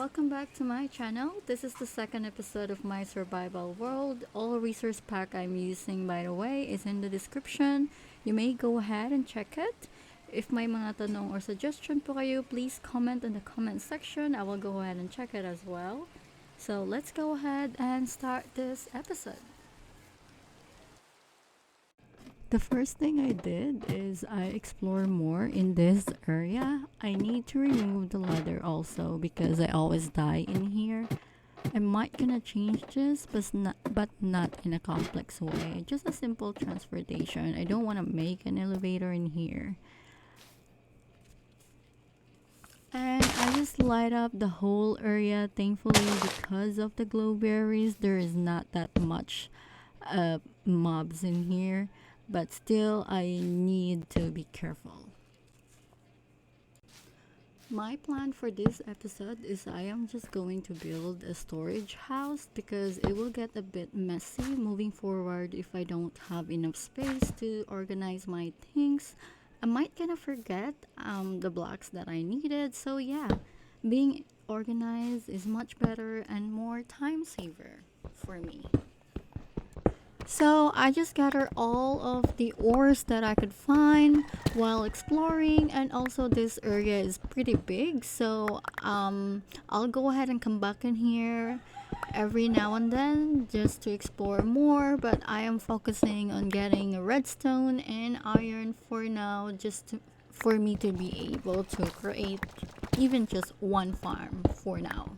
welcome back to my channel. This is the second episode of my survival world. All resource pack I'm using, by the way, is in the description. You may go ahead and check it. If may mga tanong or suggestion po kayo, please comment in the comment section. I will go ahead and check it as well. So let's go ahead and start this episode. The first thing I did is I explore more in this area. I need to remove the ladder also because I always die in here. I might gonna change this, but not in a complex way. Just a simple transportation. I don't want to make an elevator in here. And I just light up the whole area. Thankfully, because of the glowberries, there is not that much mobs in here, but still I need to be careful. My plan for this episode is I am just going to build a storage house because it will get a bit messy moving forward if I don't have enough space to organize my things. I might gonna forget the blocks that I needed, so yeah, being organized is much better and more time saver for me. So I just gathered all of the ores that I could find while exploring, and also this area is pretty big. So I'll go ahead and come back in here every now and then just to explore more. But I am focusing on getting a redstone and iron for now, for me to be able to create even just one farm for now.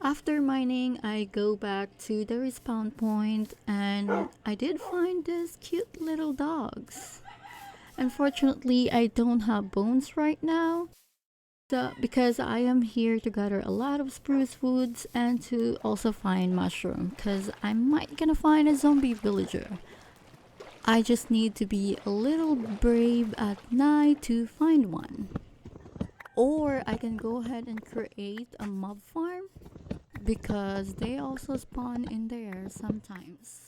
After mining, I go back to the respawn point and I did find these cute little dogs. Unfortunately, I don't have bones right now. Because I am here to gather a lot of spruce woods and to also find mushroom because I might gonna find a zombie villager. I just need to be a little brave at night to find one. Or I can go ahead and create a mob farm because they also spawn in there sometimes.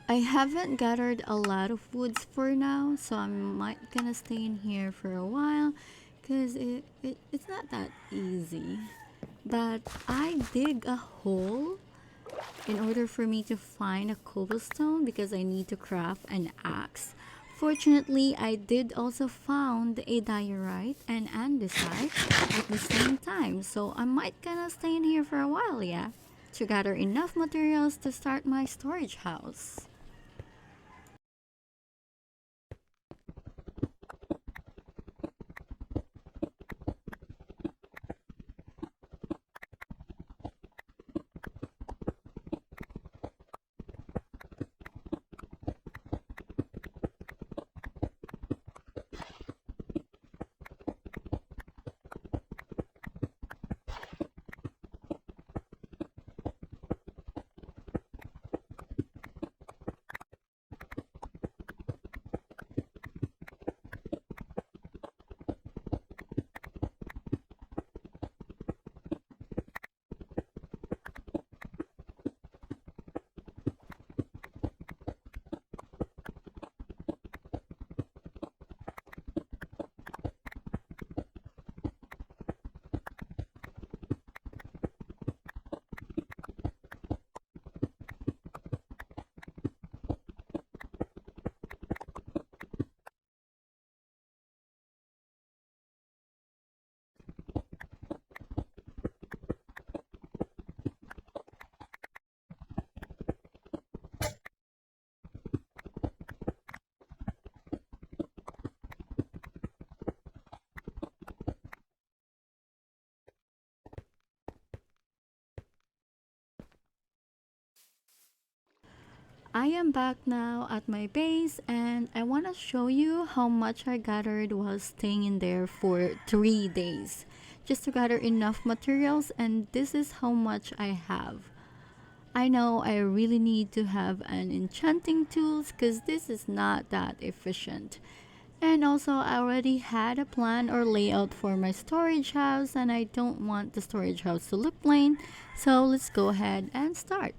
I haven't gathered a lot of woods for now, so I might gonna stay in here for a while because it's not that easy. But I dig a hole in order for me to find a cobblestone because I need to craft an axe. Fortunately, I did also found a diorite and andesite at the same time, so I might gonna stay in here for a while, yeah, to gather enough materials to start my storage house. I am back now at my base and I want to show you how much I gathered while staying in there for 3 days just to gather enough materials, and this is how much I have. I know I really need to have an enchanting tools because this is not that efficient. And also I already had a plan or layout for my storage house and I don't want the storage house to look plain. So let's go ahead and start.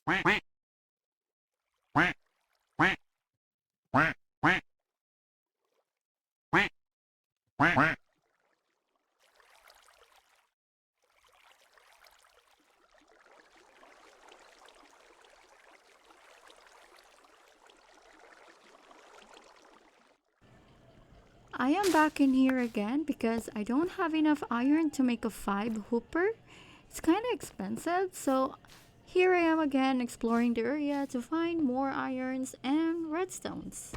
I am back in here again because I don't have enough iron to make a 5 hooper. It's kind of expensive, so here I am again exploring the area to find more irons and redstones.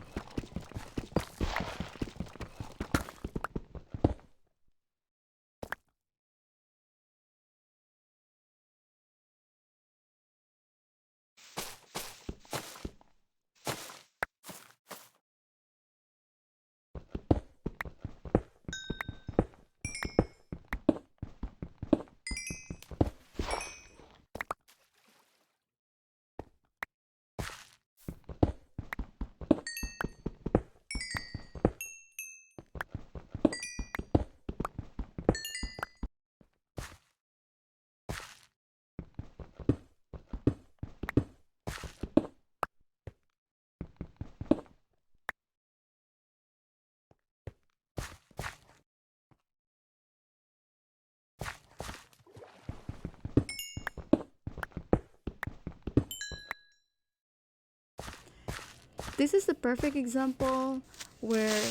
This is the perfect example where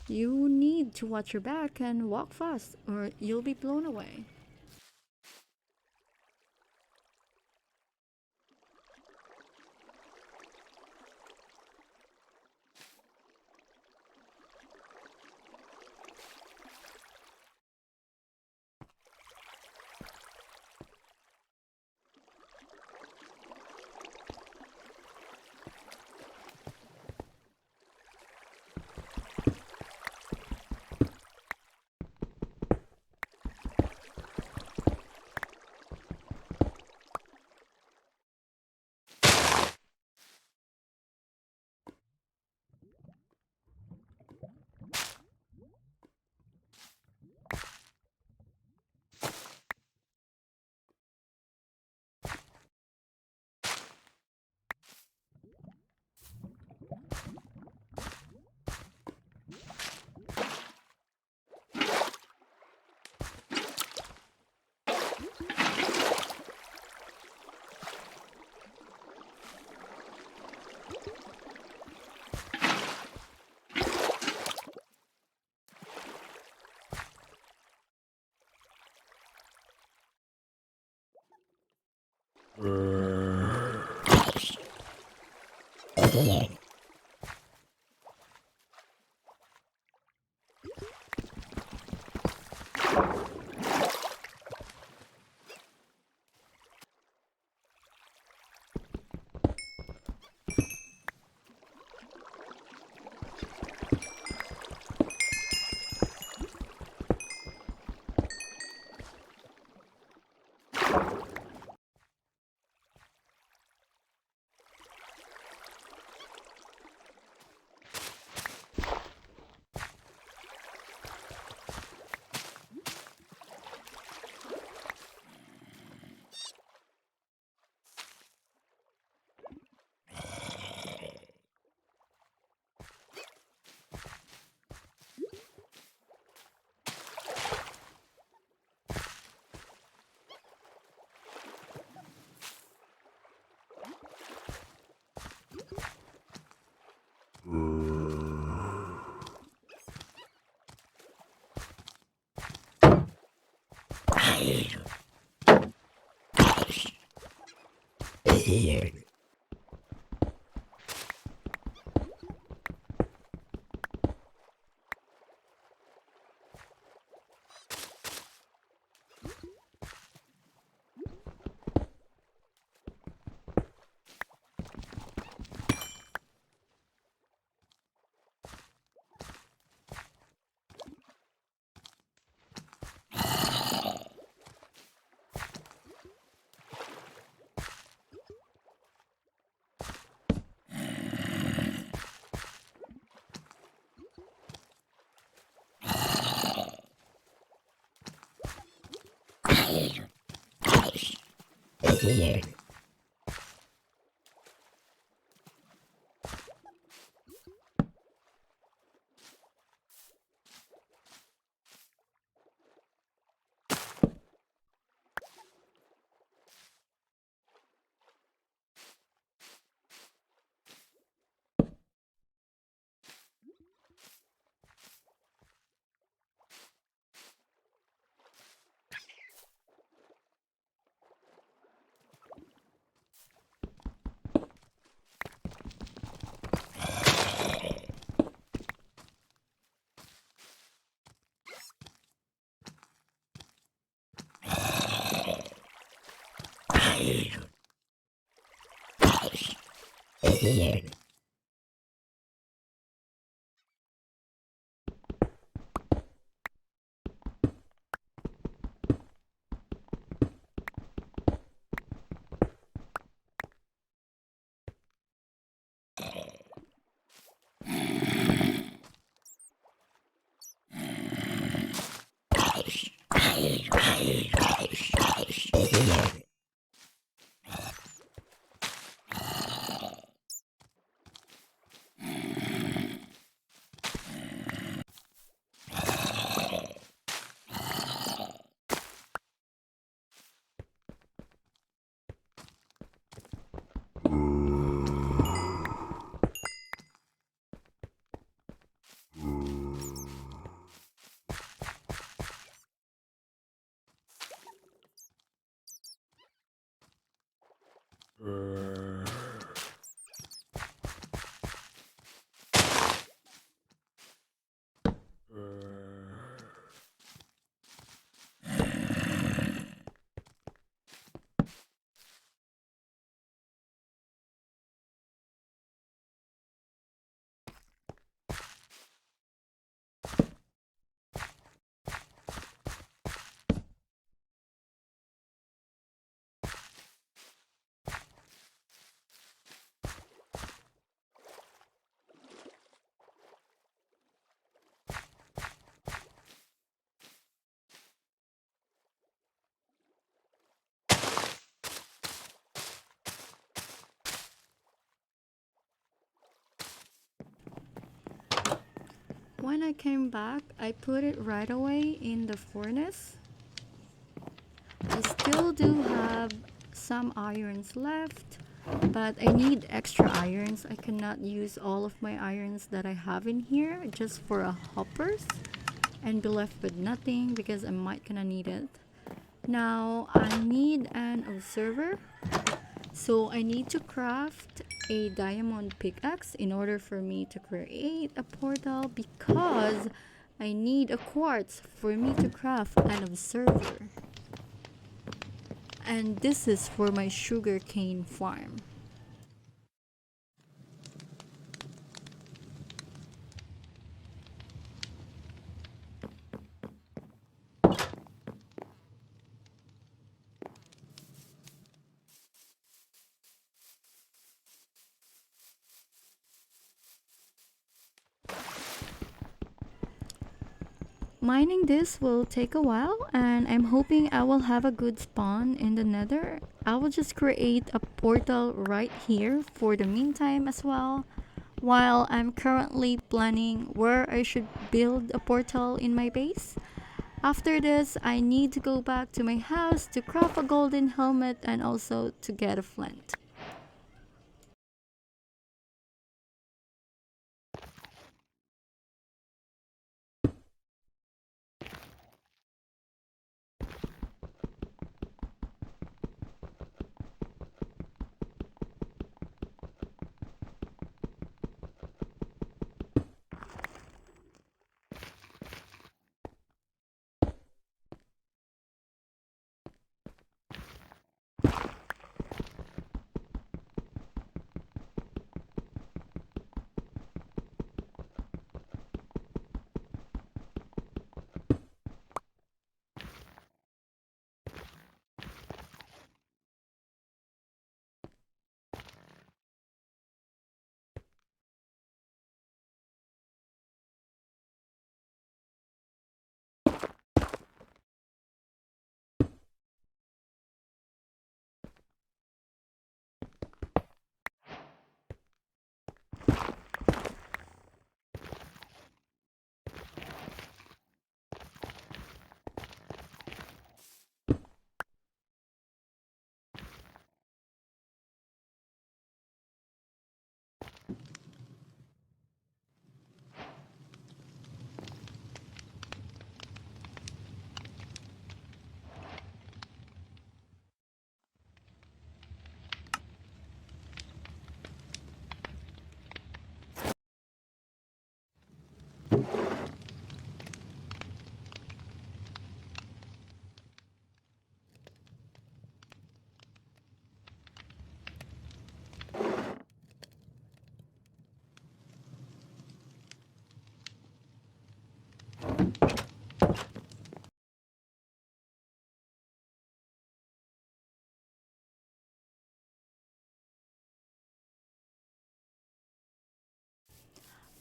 you need to watch your back and walk fast or you'll be blown away. When I came back, I put it right away in the furnace. I still do have some irons left, but I need extra irons. I cannot use all of my irons that I have in here just for a hoppers and be left with nothing because I might gonna need it. Now I need an observer, so I need to craft a diamond pickaxe in order for me to create a portal because I need a quartz for me to craft an observer. And this is for my sugarcane farm. Mining this will take a while, and I'm hoping I will have a good spawn in the nether. I will just create a portal right here for the meantime as well, while I'm currently planning where I should build a portal in my base. After this, I need to go back to my house to craft a golden helmet and also to get a flint.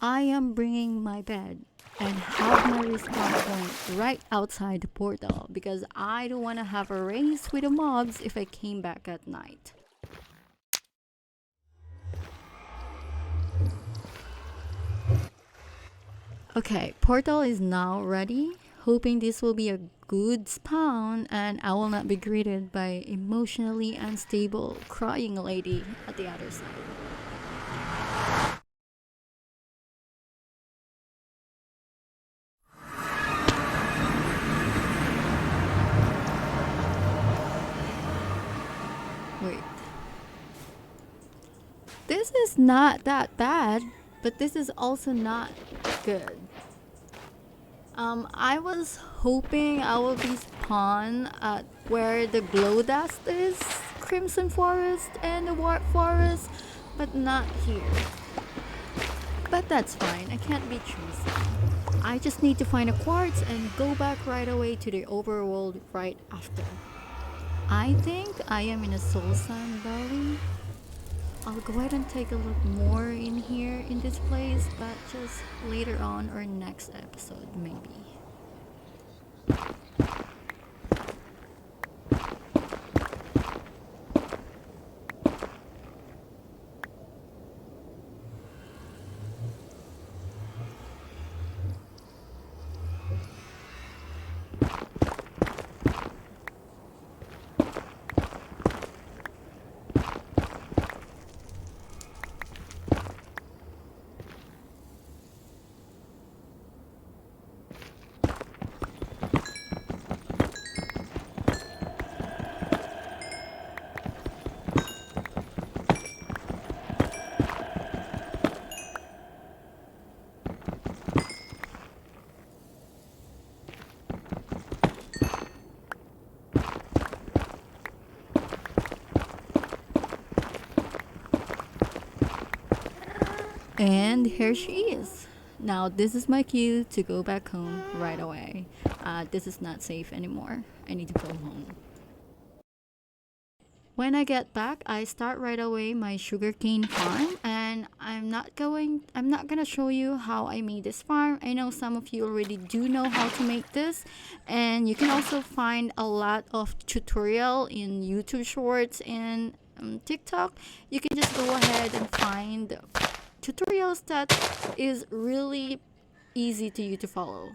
I am bringing my bed and have my respawn point right outside the portal because I don't want to have a race with the mobs if I came back at night. Okay, portal is now ready. Hoping this will be a good spawn and I will not be greeted by emotionally unstable crying lady at the other side. Wait. This is not that bad, but this is also not good. I was hoping I will be spawned at where the glow dust is, Crimson Forest and the Warp Forest, but not here. But that's fine, I can't be choosy. I just need to find a quartz and go back right away to the overworld right after. I think I am in a soul sand valley. I'll go ahead and take a look more in here in this place, but just later on or next episode maybe. And here she is. Now this is my cue to go back home right away. This is not safe anymore. I need to go home. When I get back, I start right away my sugarcane farm, and I'm not gonna show you how I made this farm. I know some of you already do know how to make this, and you can also find a lot of tutorial in YouTube Shorts and TikTok. You can just go ahead and find tutorials that is really easy to you to follow.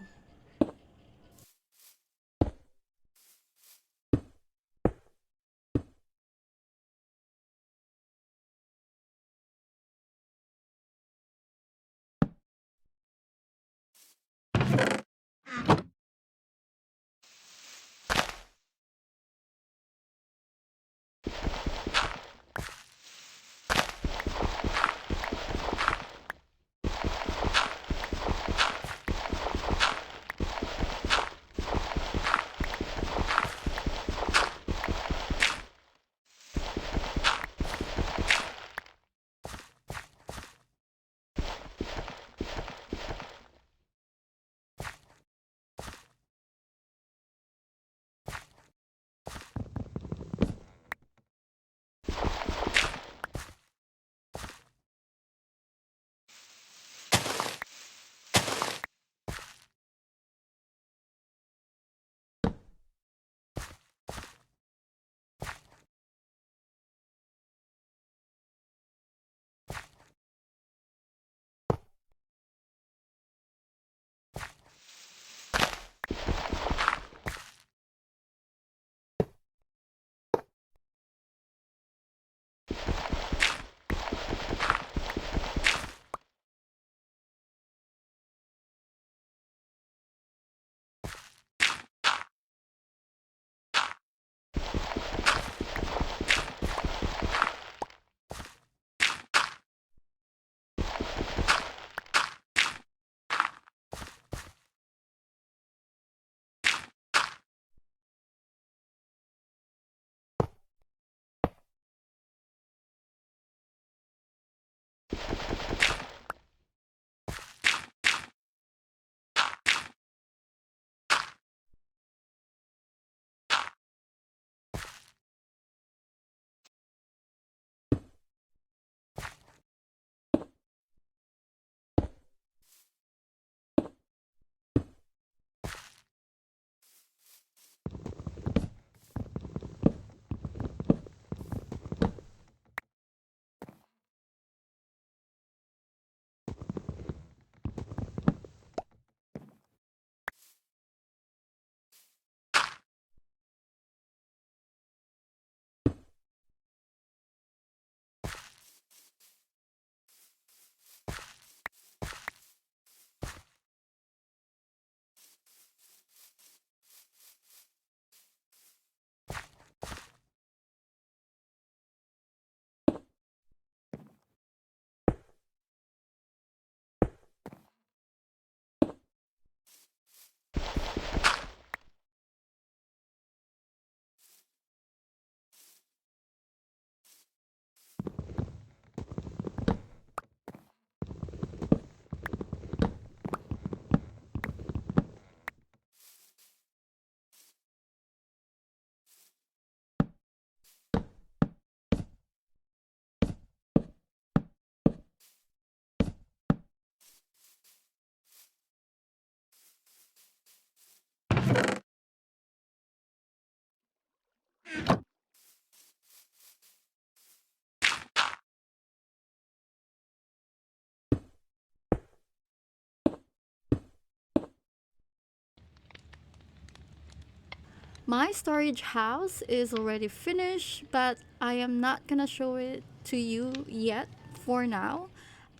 My storage house is already finished, but I am not gonna show it to you yet for now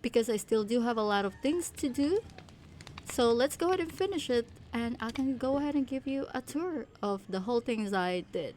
because I still do have a lot of things to do. So let's go ahead and finish it, and I can go ahead and give you a tour of the whole things I did.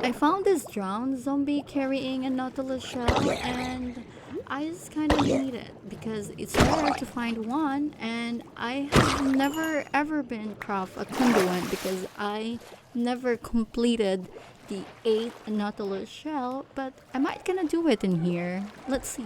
I found this drowned zombie carrying a nautilus shell, and I just kind of need it because it's rare to find one, and I have never ever been craft a conduit because I never completed the 8th nautilus shell, but I might gonna do it in here. Let's see.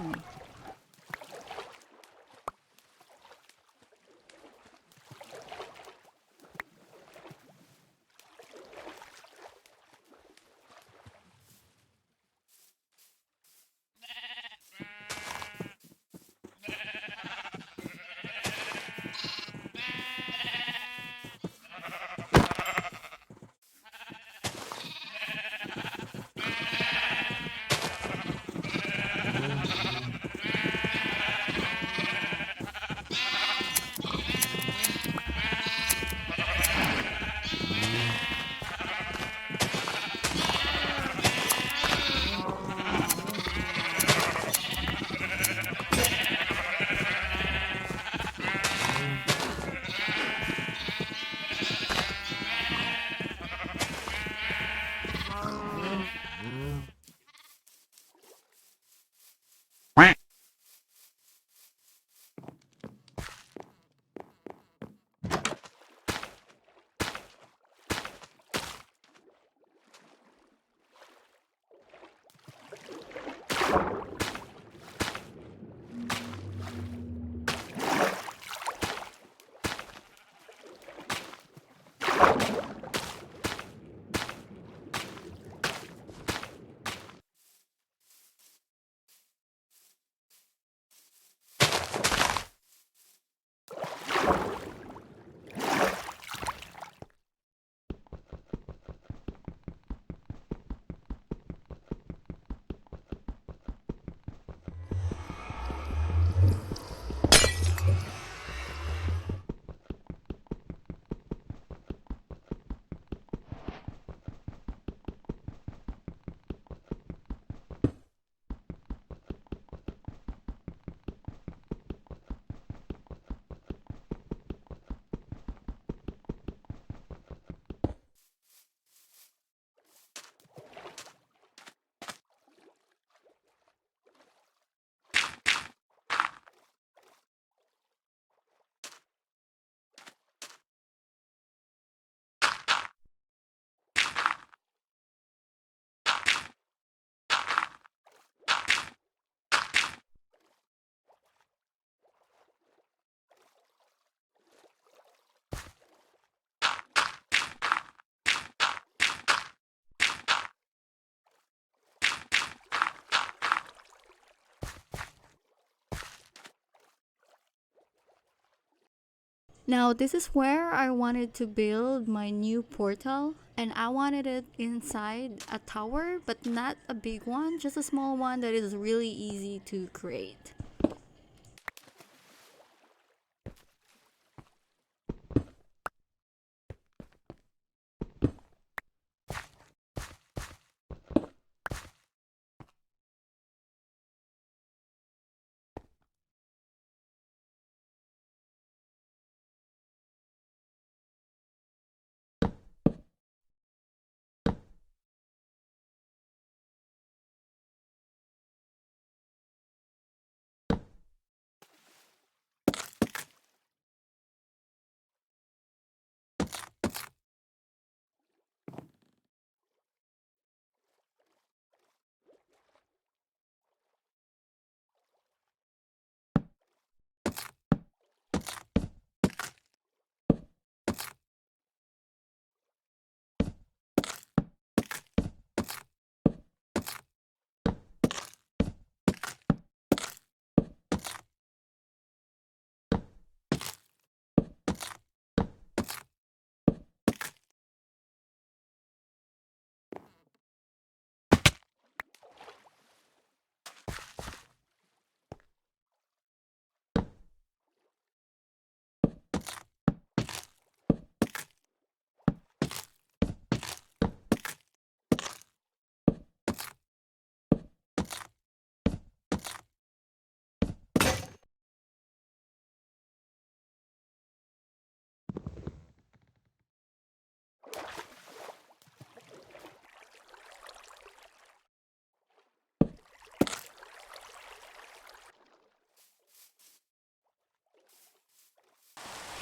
Now, this is where I wanted to build my new portal, and I wanted it inside a tower, but not a big one, just a small one that is really easy to create.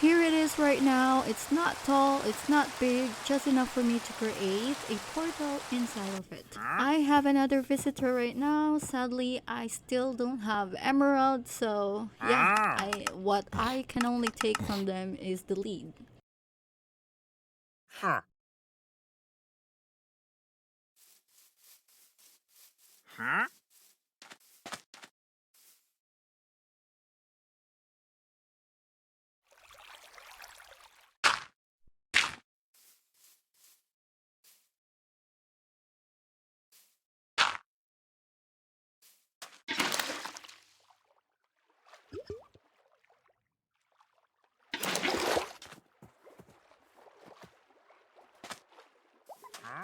Here it is right now. It's not tall, it's not big, just enough for me to create a portal inside of it. I have another visitor right now. Sadly, I still don't have emerald, so yeah, what I can only take from them is the lead. Huh. Huh? Huh?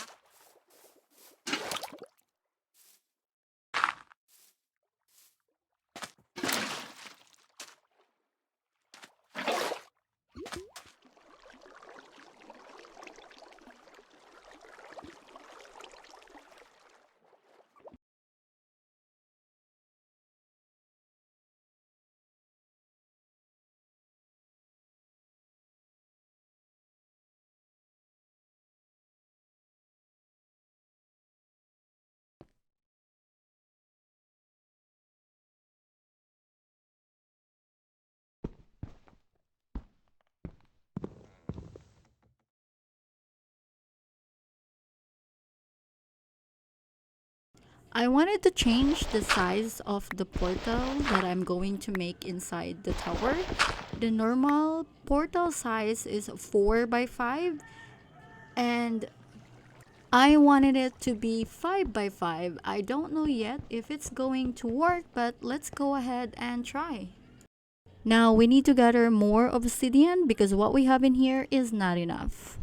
I wanted to change the size of the portal that I'm going to make inside the tower. The normal portal size is 4 by 5 and I wanted it to be 5 by 5. I don't know yet if it's going to work, but let's go ahead and try. Now we need to gather more obsidian because what we have in here is not enough.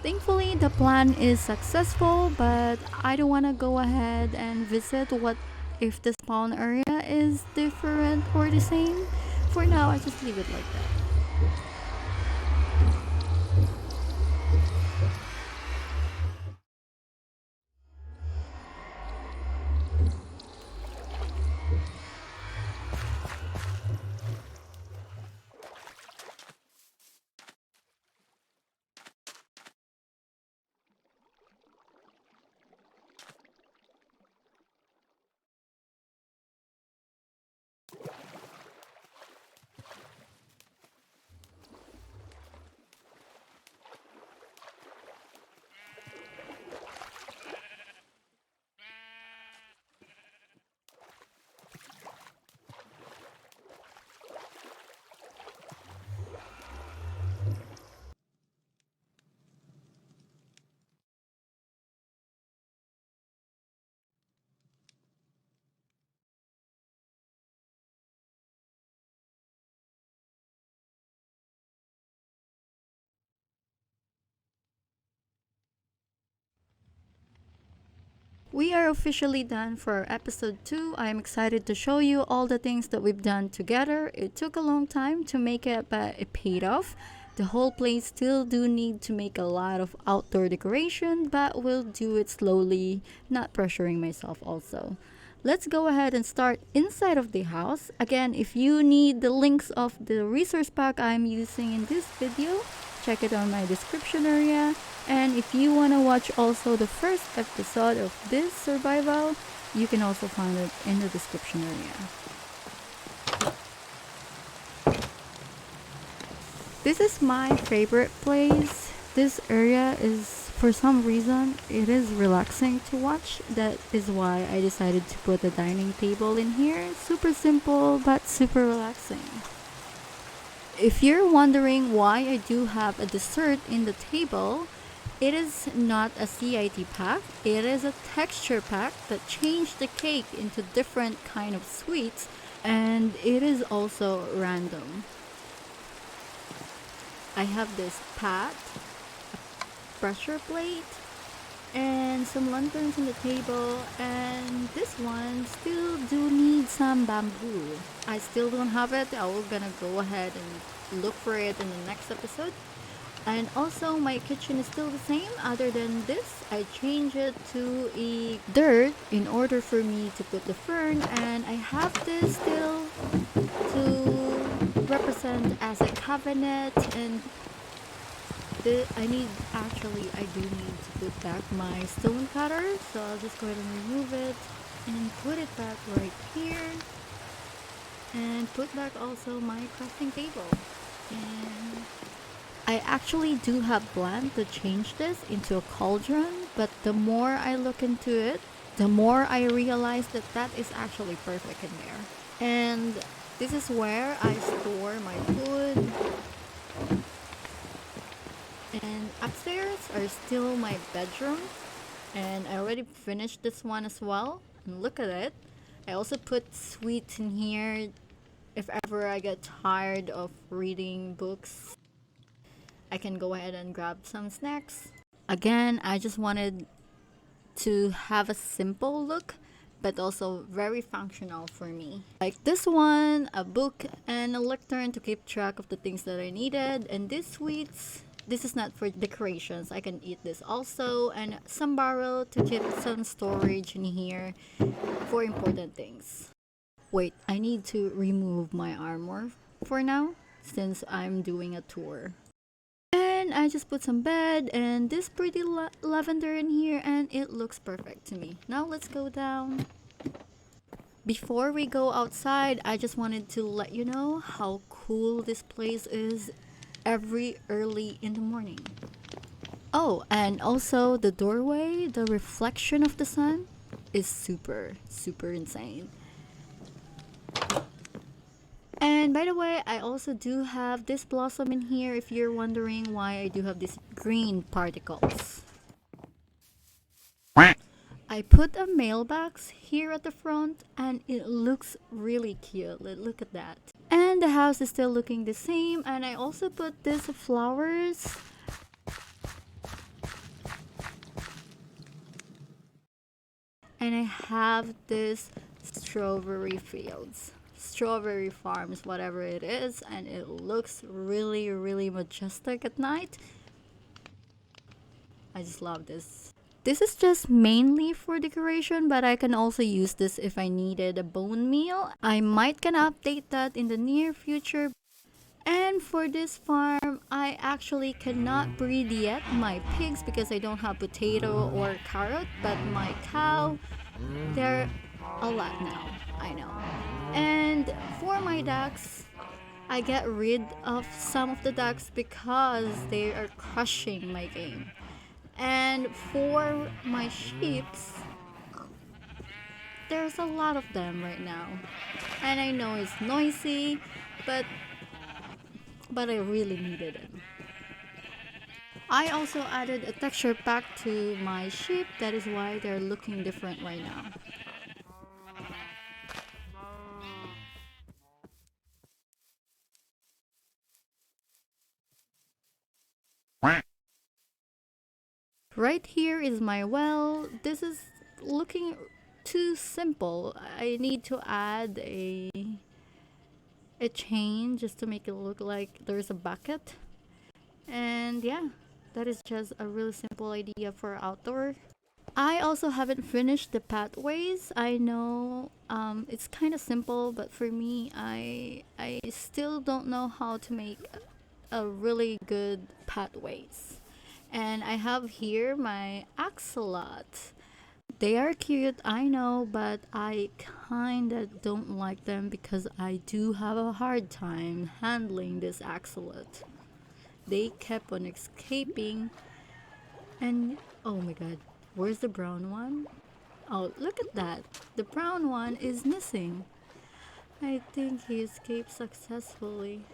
Thankfully, the plan is successful, but I don't want to go ahead and visit what if the spawn area is different or the same. For now, I just leave it like that. We are officially done for episode 2. I am excited to show you all the things that we've done together. It took a long time to make it, but it paid off. The whole place still do need to make a lot of outdoor decoration, but we'll do it slowly, not pressuring myself also. Let's go ahead and start inside of the house. Again, if you need the links of the resource pack I'm using in this video, check it on my description area. And if you want to watch also the first episode of this survival, you can also find it in the description area. This is my favorite place. This area is, for some reason, it is relaxing to watch. That is why I decided to put a dining table in here. Super simple but super relaxing. If you're wondering why I do have a dessert in the table, it is not a CIT pack, it is a texture pack that changed the cake into different kind of sweets, and it is also random. I have this pat, a pressure plate, and some lanterns on the table, and this one still do need some bamboo. I still don't have it. I will gonna go ahead and look for it in the next episode. And also my kitchen is still the same, other than this I changed it to a dirt in order for me to put the fern, and I have this still to represent as a cabinet. And I do need to put back my stone cutter, so I'll just go ahead and remove it and put it back right here, and put back also my crafting table. And I actually do have planned to change this into a cauldron, but the more I look into it, the more I realize that that is actually perfect in there. And this is where I store my food. And upstairs are still my bedroom, and I already finished this one as well. And look at it. I also put sweets in here if ever I get tired of reading books. I can go ahead and grab some snacks. Again, I just wanted to have a simple look, but also very functional for me. Like this one, a book and a lectern to keep track of the things that I needed. And these sweets, this is not for decorations. I can eat this also. And some barrel to keep some storage in here for important things. Wait, I need to remove my armor for now since I'm doing a tour. And I just put some bed and this pretty lavender in here, and it looks perfect to me. Now let's go down. Before we go outside, I just wanted to let you know how cool this place is every early in the morning. Oh, and also the doorway, the reflection of the sun is super insane. And by the way, I also do have this blossom in here if you're wondering why I do have these green particles. I put a mailbox here at the front and it looks really cute. Look at that. And the house is still looking the same, and I also put these flowers And I have this strawberry fields, strawberry farms, whatever it is, and it looks really, really majestic at night. I just love this. This is just mainly for decoration, but I can also use this if I needed a bone meal. I might gonna update that in the near future. And for this farm, I actually cannot breed yet my pigs because I don't have potato or carrot, but my cow, they're a lot now, I know. And for my ducks, I get rid of some of the ducks because they are crushing my game. And for my sheeps, there's a lot of them right now. And I know it's noisy, but I really needed it. I also added a texture pack to my sheep, that is why they're looking different right now. Right here is my well. This is looking too simple. I need to add a chain just to make it look like there's a bucket. And yeah, that is just a really simple idea for outdoor. I also haven't finished the pathways. I know it's kind of simple, but for me, I still don't know how to make a really good pathways. And I have here my axolot. They are cute, I know, but I kinda don't like them because I do have a hard time handling this axolot. They kept on escaping, and oh my god, where's the brown one? Oh, look at that. The brown one is missing. I think he escaped successfully.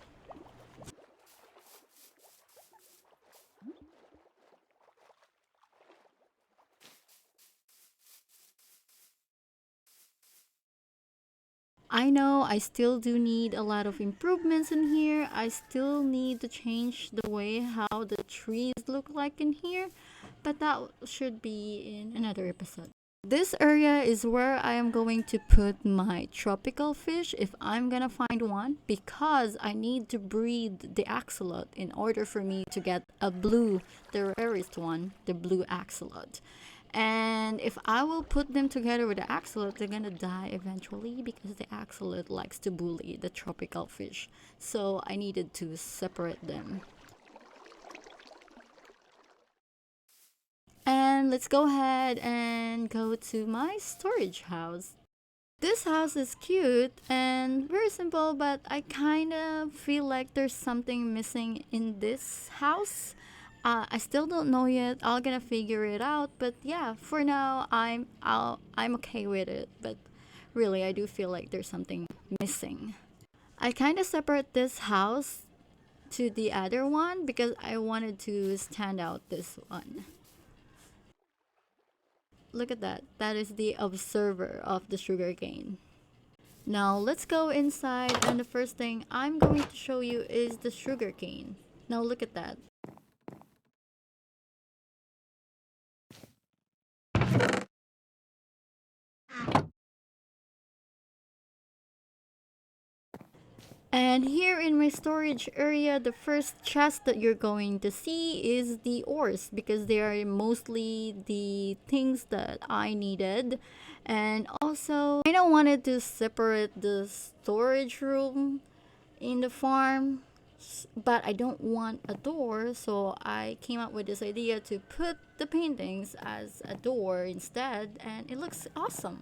I know I still do need a lot of improvements in here. I still need to change the way how the trees look like in here, but that should be in another episode. This area is where I am going to put my tropical fish if I'm gonna find one, because I need to breed the axolot in order for me to get a blue, the rarest one, the blue axolot. And if I will put them together with the axolot, they're gonna die eventually because the axolot likes to bully the tropical fish. So I needed to separate them. And let's go ahead and go to my storage house. This house is cute and very simple, but I kind of feel like there's something missing in this house. I still don't know yet. I'm gonna figure it out, but yeah, for now I'm okay with it. But really, I do feel like there's something missing. I kind of separate this house to the other one because I wanted to stand out this one. Look at that. That is the observer of the sugarcane. Now let's go inside, and the first thing I'm going to show you is the sugarcane. Now look at that. And here in my storage area, the first chest that you're going to see is the ores, because they are mostly the things that I needed. And also, I don't wanted to separate the storage room in the farm, but I don't want a door, so I came up with this idea to put the paintings as a door instead, and it looks awesome.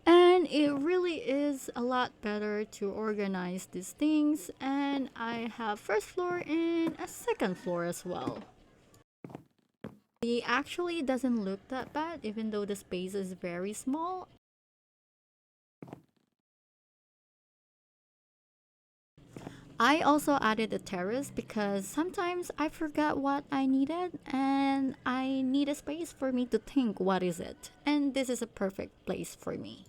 And it really is a lot better to organize these things, and I have first floor and a second floor as well. It actually doesn't look that bad even though the space is very small. I also added a terrace because sometimes I forgot what I needed and I need a space for me to think what is it. And this is a perfect place for me.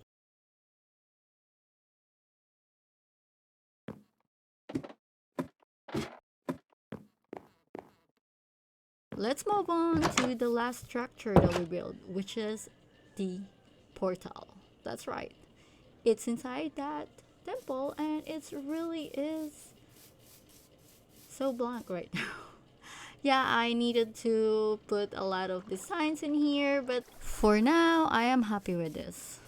let's move on to the last structure that we build, which is the portal. That's right. It's inside that temple, and it really is so blank right now. Yeah, I needed to put a lot of designs in here, but for now, I am happy with this.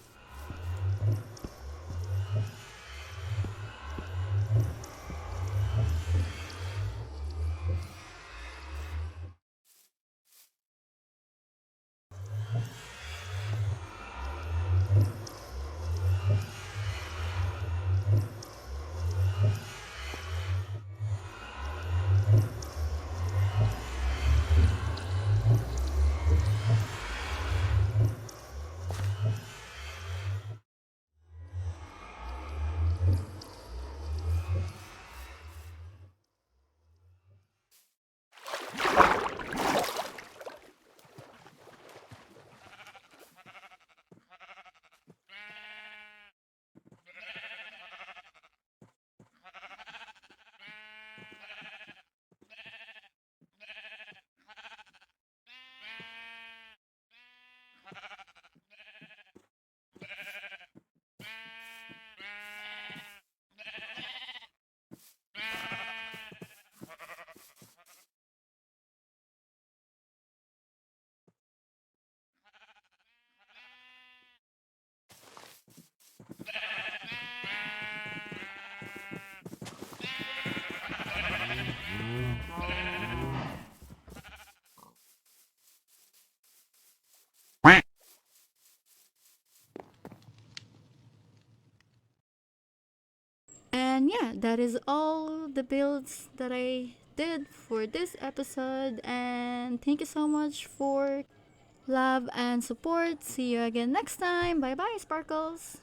And yeah, that is all the builds that I did for this episode. And thank you so much for love and support. See you again next time. Bye bye, Sparkles.